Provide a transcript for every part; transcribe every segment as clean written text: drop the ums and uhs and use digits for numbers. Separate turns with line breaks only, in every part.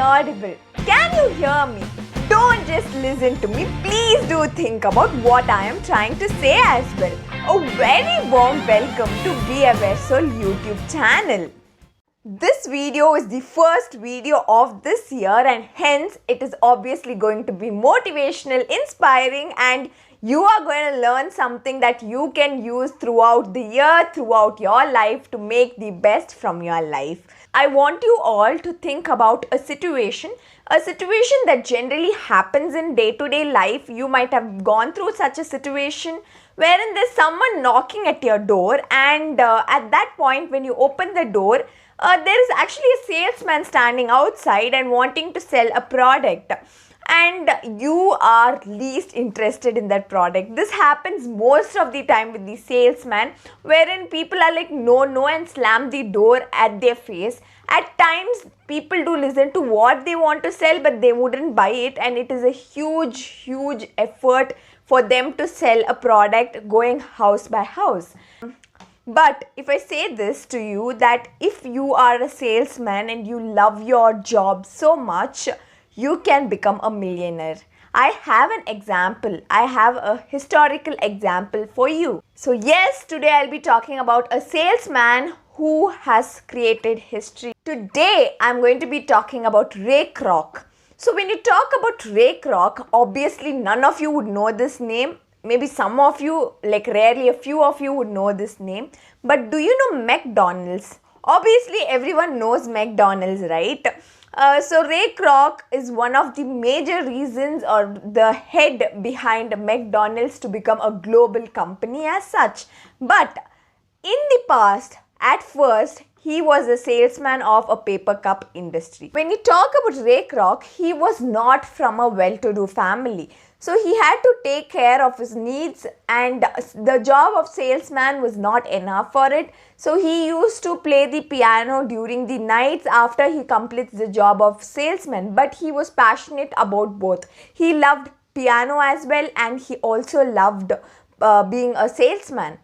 inaudible. Can you hear me? Don't just listen to me. Please do think about what I am trying to say as well. A very warm welcome to Be Aware Soul YouTube channel. This video is the first video of this year and hence it is obviously going to be motivational, inspiring, and you are going to learn something that you can use throughout the year, throughout your life to make the best from your life. I want you all to think about a situation that generally happens in day-to-day life. You might have gone through such a situation wherein there's someone knocking at your door, and at that point when you open the door, there is actually a salesman standing outside and wanting to sell a product, and you are least interested in that product. This happens most of the time with the salesman, wherein people are like no and slam the door at their face. At times people do listen to what they want to sell, but they wouldn't buy it, and it is a huge effort for them to sell a product going house by house. But if I say this to you, that if you are a salesman and you love your job so much, you can become a millionaire. I have an example. I have a historical example for you. So yes, today I'll be talking about a salesman who has created history. Today I'm going to be talking about Ray Kroc. So when you talk about Ray Kroc, obviously none of you would know this name. Maybe some of you, like rarely a few of you would know this name. But do you know McDonald's? Obviously everyone knows McDonald's, right? So Ray Kroc is one of the major reasons, or the head behind McDonald's to become a global company as such. But in the past, at first, he was a salesman of a paper cup industry. When you talk about Ray Kroc, he was not from a well-to-do family. So he had to take care of his needs, and the job of salesman was not enough for it. So he used to play the piano during the nights after he completes the job of salesman. But he was passionate about both. He loved piano as well, and he also loved being a salesman.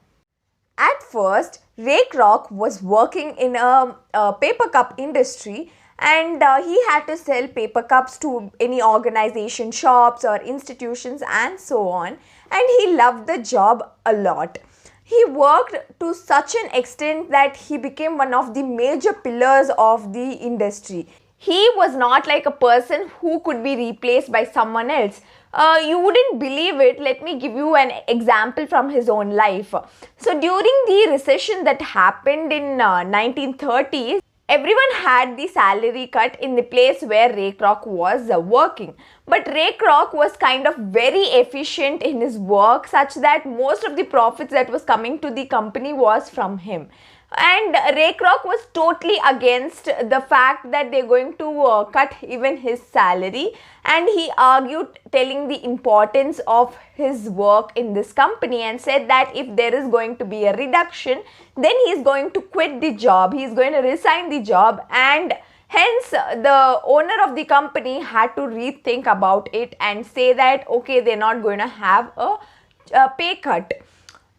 At first, Ray Kroc was working in a paper cup industry, and he had to sell paper cups to any organization, shops or institutions and so on, and he loved the job a lot. He worked to such an extent that he became one of the major pillars of the industry. He was not like a person who could be replaced by someone else. You wouldn't believe it. Let me give you an example from his own life. So during the recession that happened in 1930s, everyone had the salary cut in the place where Ray Kroc was working. But Ray Kroc was kind of very efficient in his work, such that most of the profits that was coming to the company was from him. And Ray Kroc was totally against the fact that they're going to cut even his salary, and he argued, telling the importance of his work in this company, and said that if there is going to be a reduction, then he is going to quit the job, he is going to resign the job, and hence the owner of the company had to rethink about it and say that okay, they're not going to have a pay cut.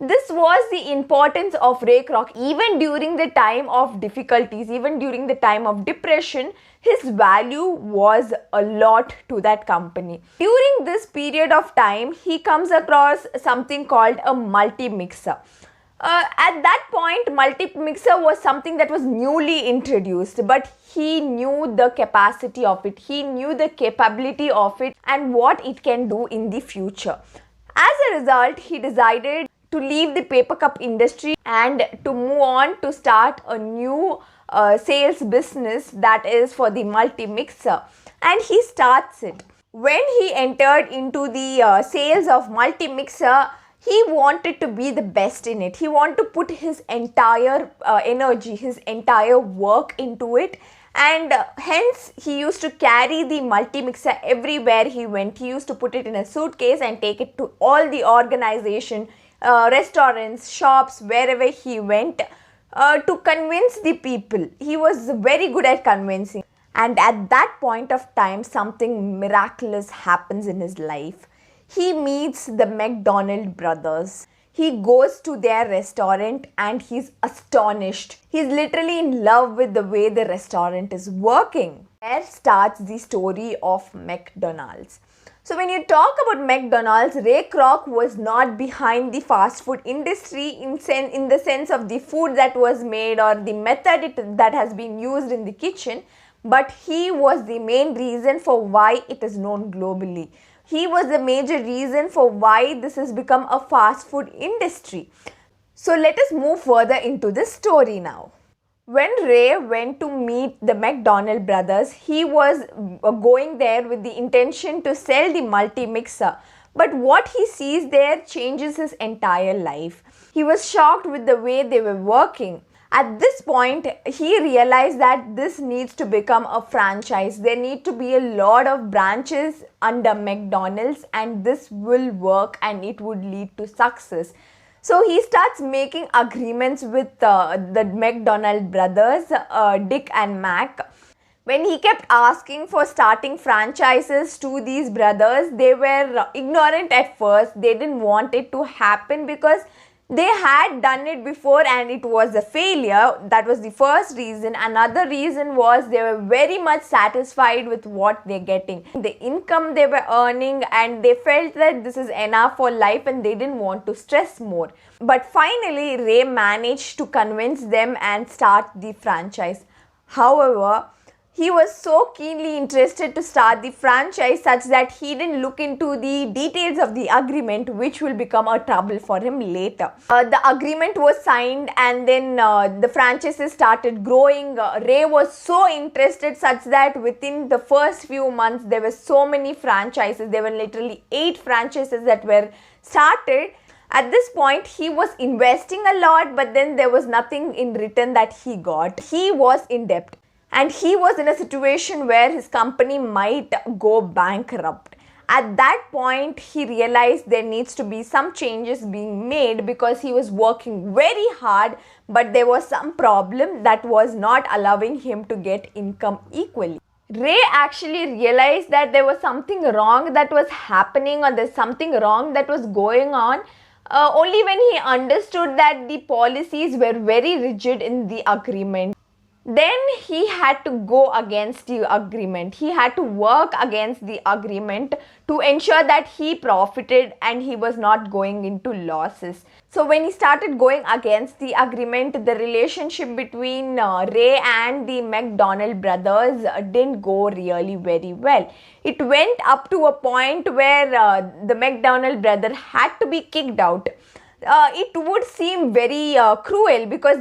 This was the importance of Ray Kroc. Even during the time of difficulties, even during the time of depression, his value was a lot to that company. During this period of time, he comes across something called a multi-mixer. At that point, multi-mixer was something that was newly introduced, but he knew the capacity of it. He knew the capability of it and what it can do in the future. As a result, he decided to leave the paper cup industry and to move on to start a new sales business, that is for the multi-mixer, and he starts it. When he entered into the sales of multi-mixer, he wanted to be the best in it. He wanted to put his entire energy, his entire work into it, and hence he used to carry the multi-mixer everywhere he went. He used to put it in a suitcase and take it to all the organization, restaurants, shops, wherever he went, to convince the people. He was very good at convincing. And at that point of time, something miraculous happens in his life. He meets the McDonald brothers. He goes to their restaurant and he's astonished. He's literally in love with the way the restaurant is working. There starts the story of McDonald's. So when you talk about McDonald's, Ray Kroc was not behind the fast food industry in the sense of the food that was made or the method that has been used in the kitchen, but he was the main reason for why it is known globally. He was the major reason for why this has become a fast food industry. So let us move further into the story now. When Ray went to meet the McDonald brothers, he was going there with the intention to sell the multi-mixer. But what he sees there changes his entire life. He was shocked with the way they were working. At this point, he realized that this needs to become a franchise. There need to be a lot of branches under McDonald's, and this will work and it would lead to success. So he starts making agreements with the McDonald brothers, Dick and Mac. When he kept asking for starting franchises to these brothers, they were ignorant at first. They didn't want it to happen because they had done it before and it was a failure. That was the first reason. Another reason was they were very much satisfied with what they're getting, the income they were earning, and they felt that this is enough for life and they didn't want to stress more. But finally, Ray managed to convince them and start the franchise. However, he was so keenly interested to start the franchise such that he didn't look into the details of the agreement, which will become a trouble for him later. The agreement was signed and then the franchises started growing. Ray was so interested such that within the first few months there were so many franchises. There were literally 8 franchises that were started. At this point, he was investing a lot, but then there was nothing in return that he got. He was in debt. And he was in a situation where his company might go bankrupt. At that point, he realized there needs to be some changes being made because he was working very hard, but there was some problem that was not allowing him to get income equally. Ray actually realized that there was something wrong that was happening, or there's something wrong that was going on only when he understood that the policies were very rigid in the agreement. Then he had to go against the agreement. He had to work against the agreement to ensure that he profited and he was not going into losses. So when he started going against the agreement, the relationship between Ray and the McDonald brothers didn't go really very well. It went up to a point where the McDonald brother had to be kicked out. It would seem very cruel because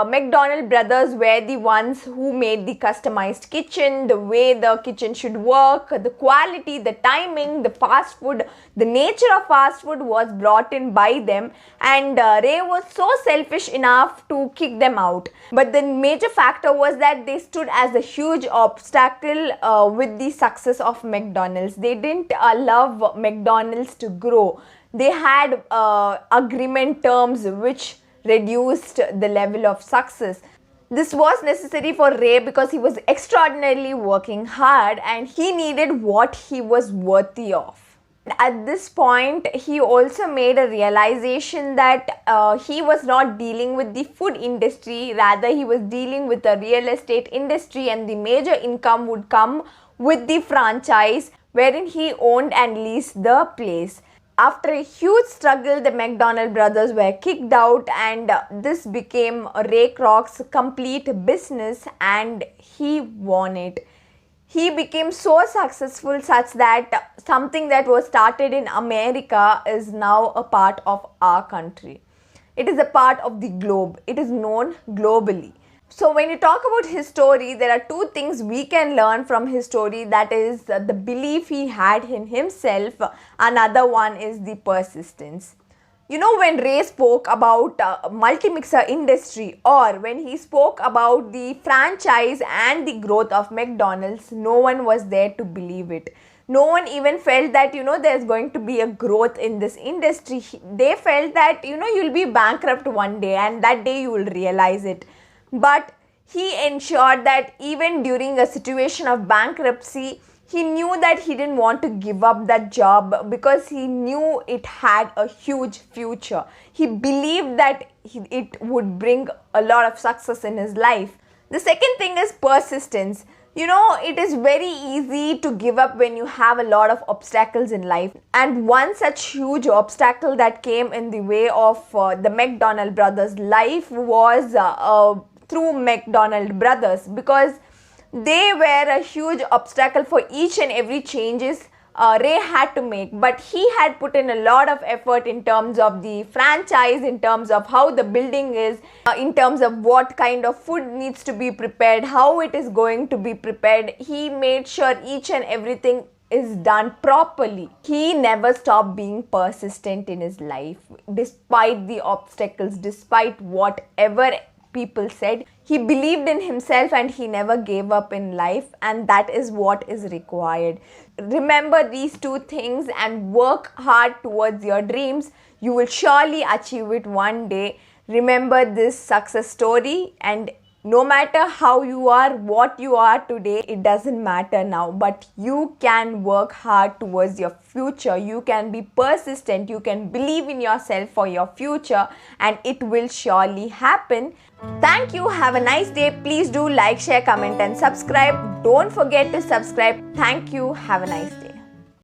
McDonald brothers were the ones who made the customized kitchen, the way the kitchen should work, the quality, the timing, the fast food, the nature of fast food was brought in by them, and Ray was so selfish enough to kick them out. But the major factor was that they stood as a huge obstacle with the success of McDonald's. They didn't allow McDonald's to grow. They had agreement terms which reduced the level of success. This was necessary for Ray because he was extraordinarily working hard and he needed what he was worthy of. At this point, he also made a realization that he was not dealing with the food industry, rather he was dealing with the real estate industry, and the major income would come with the franchise wherein he owned and leased the place. After a huge struggle, the McDonald brothers were kicked out, and this became Ray Kroc's complete business, and he won it. He became so successful such that something that was started in America is now a part of our country. It is a part of the globe. It is known globally. So when you talk about his story, there are 2 things we can learn from his story. That is the belief he had in himself. Another one is the persistence. You know, when Ray spoke about multi-mixer industry, or when he spoke about the franchise and the growth of McDonald's, no one was there to believe it. No one even felt that, there's going to be a growth in this industry. They felt that, you'll be bankrupt one day and that day you will realize it. But he ensured that even during a situation of bankruptcy, he knew that he didn't want to give up that job because he knew it had a huge future. He believed that it would bring a lot of success in his life. The second thing is persistence. You know, it is very easy to give up when you have a lot of obstacles in life. And one such huge obstacle that came in the way of the McDonald brothers' life was through McDonald brothers, because they were a huge obstacle for each and every changes Ray had to make. But he had put in a lot of effort in terms of the franchise, in terms of how the building is, in terms of what kind of food needs to be prepared, how it is going to be prepared. He made sure each and everything is done properly. He never stopped being persistent in his life, despite the obstacles, despite whatever people said. He believed in himself and he never gave up in life, and that is what is required. Remember these two things and work hard towards your dreams. You will surely achieve it one day. Remember this success story, and no matter how you are, what you are today, it doesn't matter now, but you can work hard towards your future. You can be persistent, you can believe in yourself for your future, and it will surely happen. Thank you. Have a nice day. Please do like, share, comment and subscribe. Don't forget to subscribe. Thank you. Have a nice day.